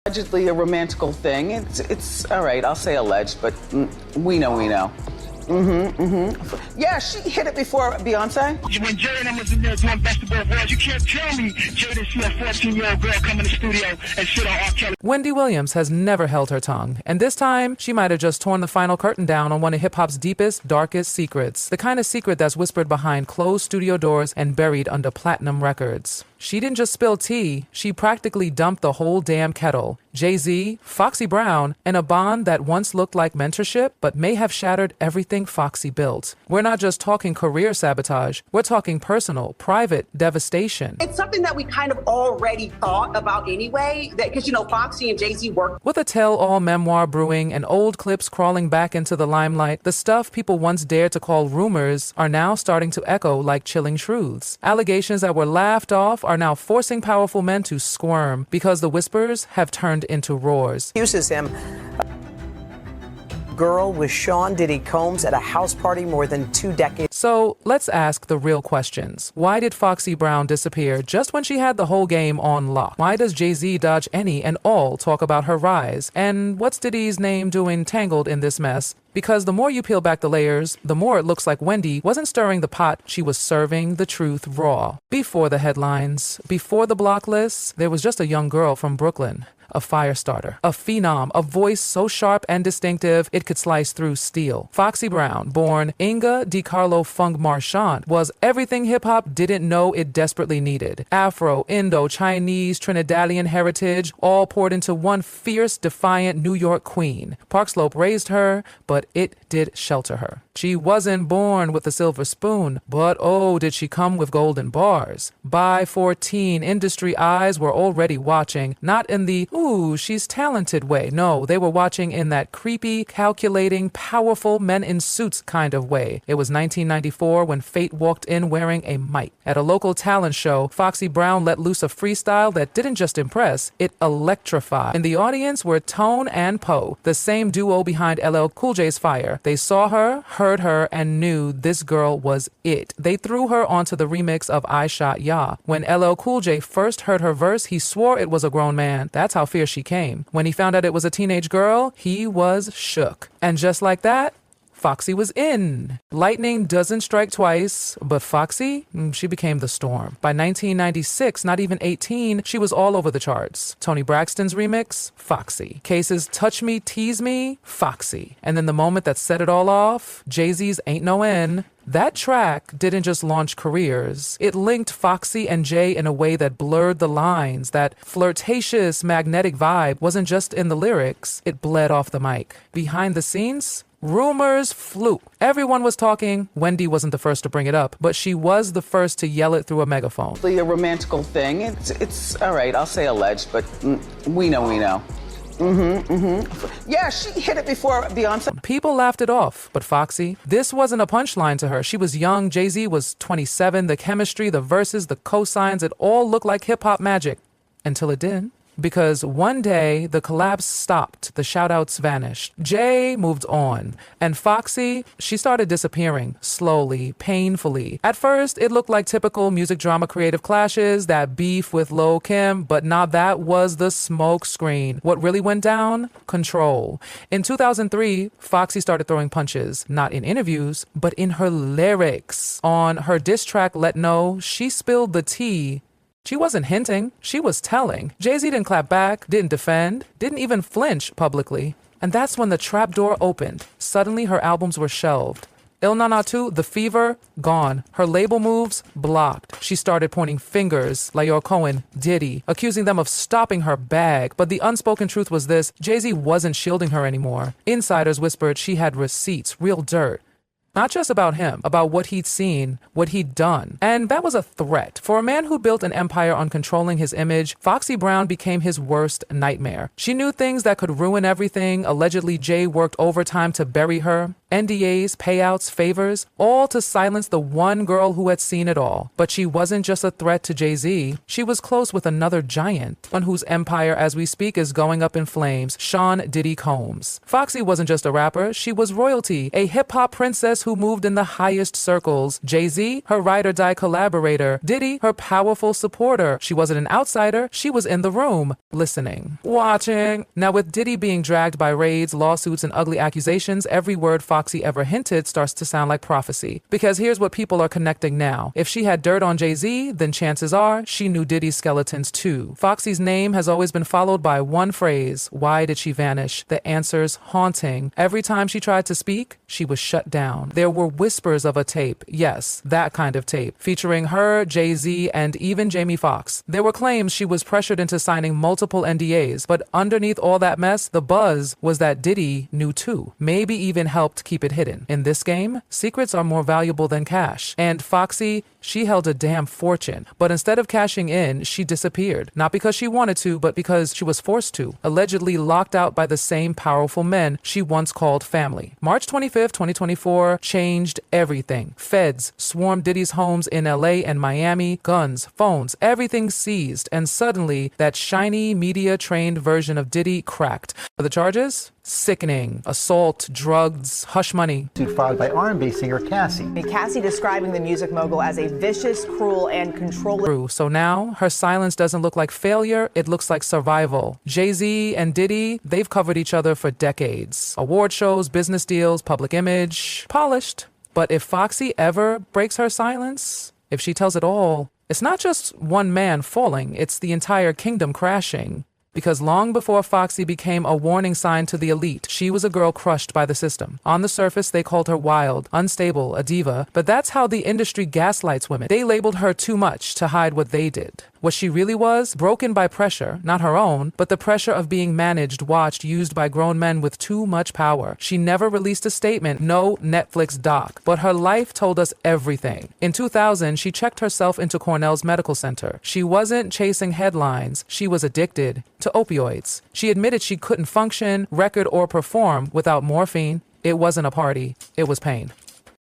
Allegedly a romantical thing. It's all right. I'll say alleged, but we know. Yeah, she hit it before Beyonce. When Jay and I was in there doing basketball awards, you can't tell me Jay didn't see a 14-year-old girl come in the studio and sit on R. Kelly. Wendy Williams has never held her tongue, and this time she might have just torn the final curtain down on one of hip-hop's deepest, darkest secrets. The kind of secret that's whispered behind closed studio doors and buried under platinum records. She didn't just spill tea, she practically dumped the whole damn kettle. Jay-Z, Foxy Brown, and a bond that once looked like mentorship, but may have shattered everything Foxy built. We're not just talking career sabotage, we're talking personal, private devastation. It's something that we kind of already thought about anyway, because, Foxy and Jay-Z work. With a tell-all memoir brewing and old clips crawling back into the limelight, the stuff people once dared to call rumors are now starting to echo like chilling truths. Allegations that were laughed off are now forcing powerful men to squirm because the whispers have turned into roars. Accuses him girl with Sean Diddy Combs at a house party more than 2 decades. So let's ask the real questions. Why did Foxy Brown disappear just when she had the whole game on lock? Why does Jay-Z dodge any and all talk about her rise? And what's Diddy's name doing tangled in this mess? Because the more you peel back the layers, the more it looks like Wendy wasn't stirring the pot, she was serving the truth raw. Before the headlines, before the block lists, there was just a young girl from Brooklyn. A fire starter, a phenom, a voice so sharp and distinctive it could slice through steel. Foxy Brown, born Inga DiCarlo Funk Marchand, was everything hip-hop didn't know it desperately needed. Afro, Indo, Chinese, Trinidadian heritage, all poured into one fierce, defiant New York queen. Park Slope raised her, but it did shelter her. She wasn't born with a silver spoon, but oh, did she come with golden bars. By 14, industry eyes were already watching, not in the, ooh, she's talented way. No, they were watching in that creepy, calculating, powerful men in suits kind of way. It was 1994 when Fate walked in wearing a mic. At a local talent show, Foxy Brown let loose a freestyle that didn't just impress, it electrified. In the audience were Tone and Poe, the same duo behind LL Cool J's Fire. They saw her, heard her, and knew this girl was it. They threw her onto the remix of I Shot Ya. When LL Cool J first heard her verse, he swore it was a grown man. That's how fierce she came. When he found out it was a teenage girl, he was shook. And just like that, Foxy was in. Lightning doesn't strike twice, but Foxy, she became the storm. By 1996, not even 18, she was all over the charts. Toni Braxton's remix, Foxy. Case's Touch Me, Tease Me, Foxy. And then the moment that set it all off, Jay-Z's Ain't No End. That track didn't just launch careers. It linked Foxy and Jay in a way that blurred the lines. That flirtatious, magnetic vibe wasn't just in the lyrics, it bled off the mic. Behind the scenes, rumors flew. Everyone was talking. Wendy wasn't the first to bring it up, but she was the first to yell it through a megaphone. A romantical thing. It's all right. I'll say alleged, but we know. Yeah, she hit it before Beyonce. People laughed it off, but Foxy, this wasn't a punchline to her. She was young. Jay-Z was 27. The chemistry, the verses, the cosigns, it all looked like hip-hop magic. Until it didn't. Because one day, the collapse stopped, the shout-outs vanished. Jay moved on, and Foxy, she started disappearing, slowly, painfully. At first, it looked like typical music drama creative clashes, that beef with Lil' Kim, but nah, that was the smoke screen. What really went down? Control. In 2003, Foxy started throwing punches, not in interviews, but in her lyrics. On her diss track, Let Know, she spilled the tea. She wasn't hinting, she was telling. Jay-Z didn't clap back, didn't defend, didn't even flinch publicly. And that's when the trapdoor opened. Suddenly her albums were shelved. Il Na Na 2, The Fever, gone. Her label moves, blocked. She started pointing fingers, Layor Cohen, Diddy, accusing them of stopping her bag. But the unspoken truth was this, Jay-Z wasn't shielding her anymore. Insiders whispered she had receipts, real dirt. Not just about him, about what he'd seen, what he'd done. And that was a threat. For a man who built an empire on controlling his image, Foxy Brown became his worst nightmare. She knew things that could ruin everything. Allegedly, Jay worked overtime to bury her. NDAs, payouts, favors, all to silence the one girl who had seen it all. But she wasn't just a threat to Jay-Z. She was close with another giant, one whose empire as we speak is going up in flames, Sean Diddy Combs. Foxy wasn't just a rapper, she was royalty, a hip-hop princess who moved in the highest circles. Jay-Z, her ride-or-die collaborator. Diddy, her powerful supporter. She wasn't an outsider, she was in the room, listening, watching. Now with Diddy being dragged by raids, lawsuits, and ugly accusations, every word Foxy ever hinted starts to sound like prophecy. Because here's what people are connecting now. If she had dirt on Jay-Z, then chances are she knew Diddy's skeletons too. Foxy's name has always been followed by one phrase: why did she vanish? The answer's haunting. Every time she tried to speak, she was shut down. There were whispers of a tape, yes, that kind of tape, featuring her, Jay-Z, and even Jamie Foxx. There were claims she was pressured into signing multiple NDAs, but underneath all that mess, the buzz was that Diddy knew too, maybe even helped keep it hidden. In this game, secrets are more valuable than cash. And Foxy, she held a damn fortune. But instead of cashing in, she disappeared. Not because she wanted to, but because she was forced to. Allegedly locked out by the same powerful men she once called family. March 25th, 2024 changed everything. Feds swarmed Diddy's homes in LA and Miami. Guns, phones, everything seized. And suddenly, that shiny, media-trained version of Diddy cracked. For the charges? Sickening. Assault, drugs, hush money. Suit filed by R&B singer Cassie. Cassie describing the music mogul as a vicious, cruel, and controlling. So now, her silence doesn't look like failure, it looks like survival. Jay-Z and Diddy, they've covered each other for decades. Award shows, business deals, public image, polished. But if Foxy ever breaks her silence, if she tells it all, it's not just one man falling, it's the entire kingdom crashing. Because long before Foxy became a warning sign to the elite, she was a girl crushed by the system. On the surface, they called her wild, unstable, a diva, but that's how the industry gaslights women. They labeled her too much to hide what they did. What she really was, broken by pressure, not her own, but the pressure of being managed, watched, used by grown men with too much power. She never released a statement, no Netflix doc, but her life told us everything. In 2000, she checked herself into Cornell's medical center. She wasn't chasing headlines, she was addicted to opioids. She admitted she couldn't function, record, or perform without morphine. It wasn't a party, it was pain.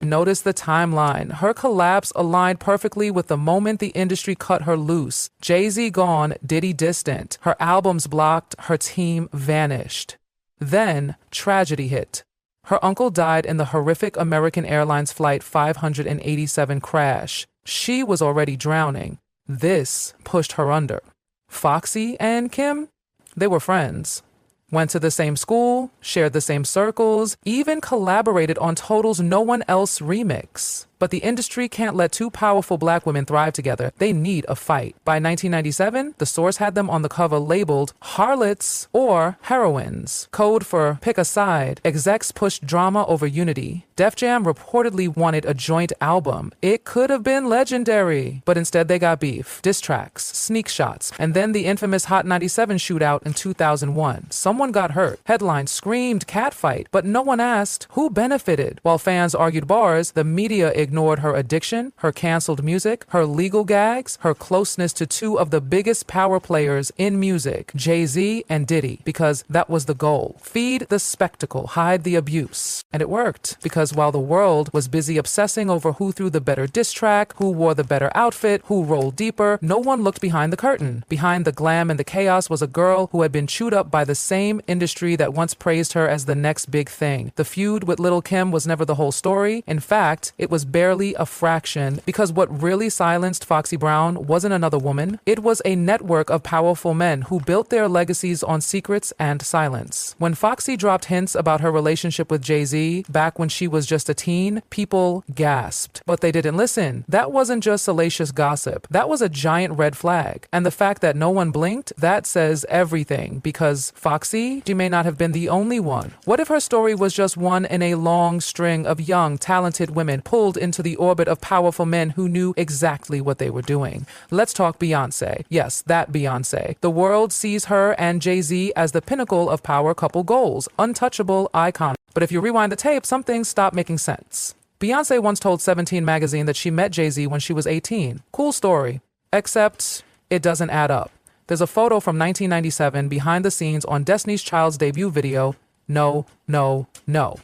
Notice the timeline. Her collapse aligned perfectly with the moment the industry cut her loose. Jay-Z gone, Diddy distant. Her albums blocked, her team vanished. Then, tragedy hit. Her uncle died in the horrific American Airlines Flight 587 crash. She was already drowning. This pushed her under. Foxy and Kim? They were friends. Went to the same school, shared the same circles, even collaborated on Total's No One Else remix. But the industry can't let two powerful black women thrive together. They need a fight. By 1997, the source had them on the cover labeled harlots or heroines. Code for pick a side. Execs pushed drama over unity. Def Jam reportedly wanted a joint album. It could have been legendary. But instead they got beef, diss tracks, sneak shots, and then the infamous Hot 97 shootout in 2001. Someone got hurt. Headlines screamed catfight, but no one asked who benefited. While fans argued bars, the media ignored her addiction, her canceled music, her legal gags, her closeness to two of the biggest power players in music, Jay-Z and Diddy, because that was the goal. Feed the spectacle, hide the abuse. And it worked, because while the world was busy obsessing over who threw the better diss track, who wore the better outfit, who rolled deeper, no one looked behind the curtain. Behind the glam and the chaos was a girl who had been chewed up by the same industry that once praised her as the next big thing. The feud with Lil' Kim was never the whole story. In fact, it was barely a fraction, because what really silenced Foxy Brown wasn't another woman. It was a network of powerful men who built their legacies on secrets and silence. When Foxy dropped hints about her relationship with Jay-Z back when she was just a teen, people gasped. But they didn't listen. That wasn't just salacious gossip. That was a giant red flag. And the fact that no one blinked, that says everything, because Foxy, she may not have been the only one. What if her story was just one in a long string of young, talented women pulled into the orbit of powerful men who knew exactly what they were doing? Let's talk Beyonce. Yes, that Beyonce. The world sees her and Jay-Z as the pinnacle of power couple goals, untouchable, iconic. But if you rewind the tape, some things stop making sense. Beyonce once told 17 magazine that she met Jay-Z when she was 18. Cool story. Except it doesn't add up. There's a photo from 1997 behind the scenes on Destiny's Child's debut video, No, No, No.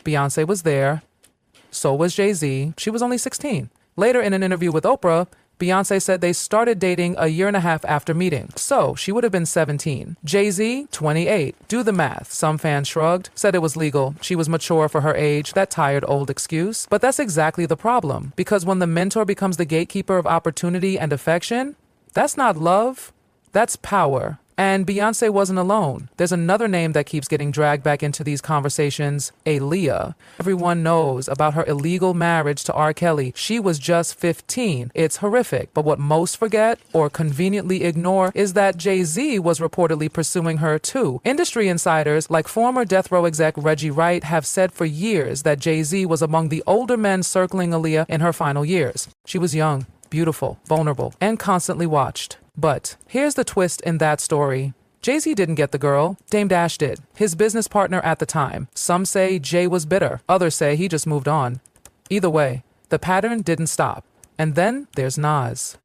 Beyonce was there. So was Jay-Z. She was only 16. Later in an interview with Oprah, Beyonce said they started dating a year and a half after meeting, so she would have been 17. Jay-Z, 28. Do the math. Some fans shrugged, said it was legal. She was mature for her age, that tired old excuse. But that's exactly the problem, because when the mentor becomes the gatekeeper of opportunity and affection, that's not love, that's power. And Beyonce wasn't alone. There's another name that keeps getting dragged back into these conversations, Aaliyah. Everyone knows about her illegal marriage to R. Kelly. She was just 15. It's horrific. But what most forget or conveniently ignore is that Jay-Z was reportedly pursuing her too. Industry insiders like former Death Row exec Reggie Wright have said for years that Jay-Z was among the older men circling Aaliyah in her final years. She was young, beautiful, vulnerable, and constantly watched. But here's the twist in that story. Jay-Z didn't get the girl. Dame Dash did, his business partner at the time. Some say Jay was bitter. Others say he just moved on. Either way, the pattern didn't stop. And then there's Nas.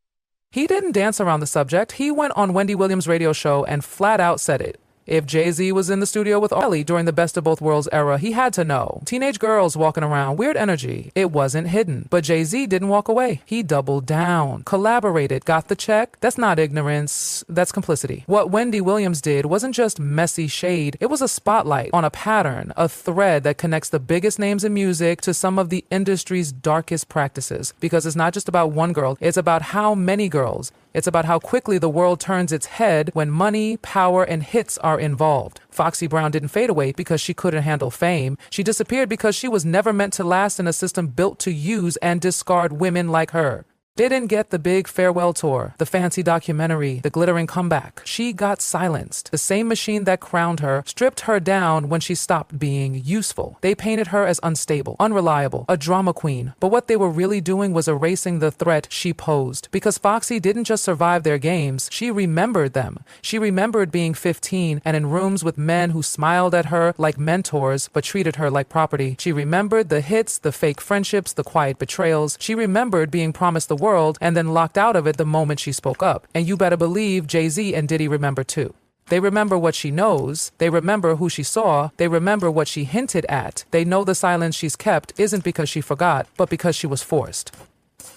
He didn't dance around the subject. He went on Wendy Williams' radio show and flat out said it. If Jay-Z was in the studio with Kelly during the Best of Both Worlds era, he had to know. Teenage girls walking around, weird energy. It wasn't hidden. But Jay-Z didn't walk away. He doubled down, collaborated, got the check. That's not ignorance, that's complicity. What Wendy Williams did wasn't just messy shade. It was a spotlight on a pattern, a thread that connects the biggest names in music to some of the industry's darkest practices. Because it's not just about one girl, it's about how many girls. It's about how quickly the world turns its head when money, power, and hits are involved. Foxy Brown didn't fade away because she couldn't handle fame. She disappeared because she was never meant to last in a system built to use and discard women like her. Didn't get the big farewell tour, the fancy documentary, the glittering comeback. She got silenced. The same machine that crowned her stripped her down when she stopped being useful. They painted her as unstable, unreliable, a drama queen. But what they were really doing was erasing the threat she posed. Because Foxy didn't just survive their games, she remembered them. She remembered being 15 and in rooms with men who smiled at her like mentors but treated her like property. She remembered the hits, the fake friendships, the quiet betrayals. She remembered being promised the world and then locked out of it the moment she spoke up. And you better believe Jay-Z and Diddy remember too. They remember what she knows. They remember who she saw. They remember what she hinted at. They know the silence she's kept isn't because she forgot, but because she was forced.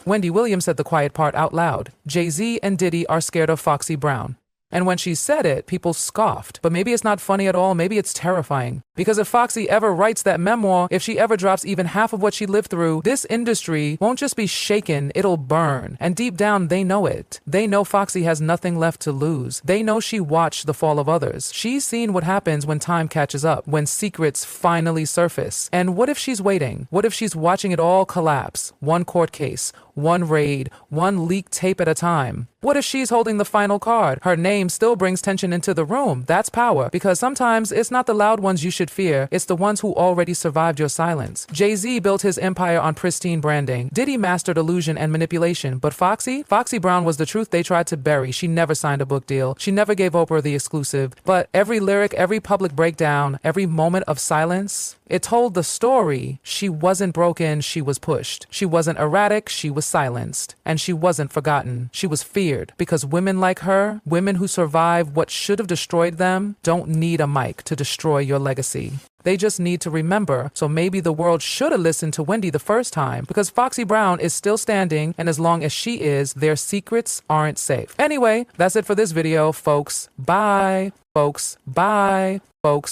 Wendy Williams said the quiet part out loud. Jay-Z and Diddy are scared of Foxy Brown. And when she said it, people scoffed. But maybe it's not funny at all. Maybe it's terrifying. Because if Foxy ever writes that memoir, if she ever drops even half of what she lived through, this industry won't just be shaken, it'll burn. And deep down, they know it. They know Foxy has nothing left to lose. They know she watched the fall of others. She's seen what happens when time catches up, when secrets finally surface. And what if she's waiting? What if she's watching it all collapse? One court case, one raid, one leaked tape at a time. What if she's holding the final card? Her name still brings tension into the room. That's power. Because sometimes it's not the loud ones you should fear. It's the ones who already survived your silence. Jay-Z built his empire on pristine branding. Diddy mastered illusion and manipulation. But Foxy Brown was the truth they tried to bury. She never signed a book deal. She never gave Oprah the exclusive. But every lyric, every public breakdown, every moment of silence, it told the story. She wasn't broken, she was pushed. She wasn't erratic, she was silenced. And she wasn't forgotten. She was feared. Because women like her, women who survive what should have destroyed them, don't need a mic to destroy your legacy. They just need to remember. So maybe the world should have listened to Wendy the first time. Because Foxy Brown is still standing, and as long as she is, their secrets aren't safe. Anyway, that's it for this video, folks. Bye, folks. Bye, folks.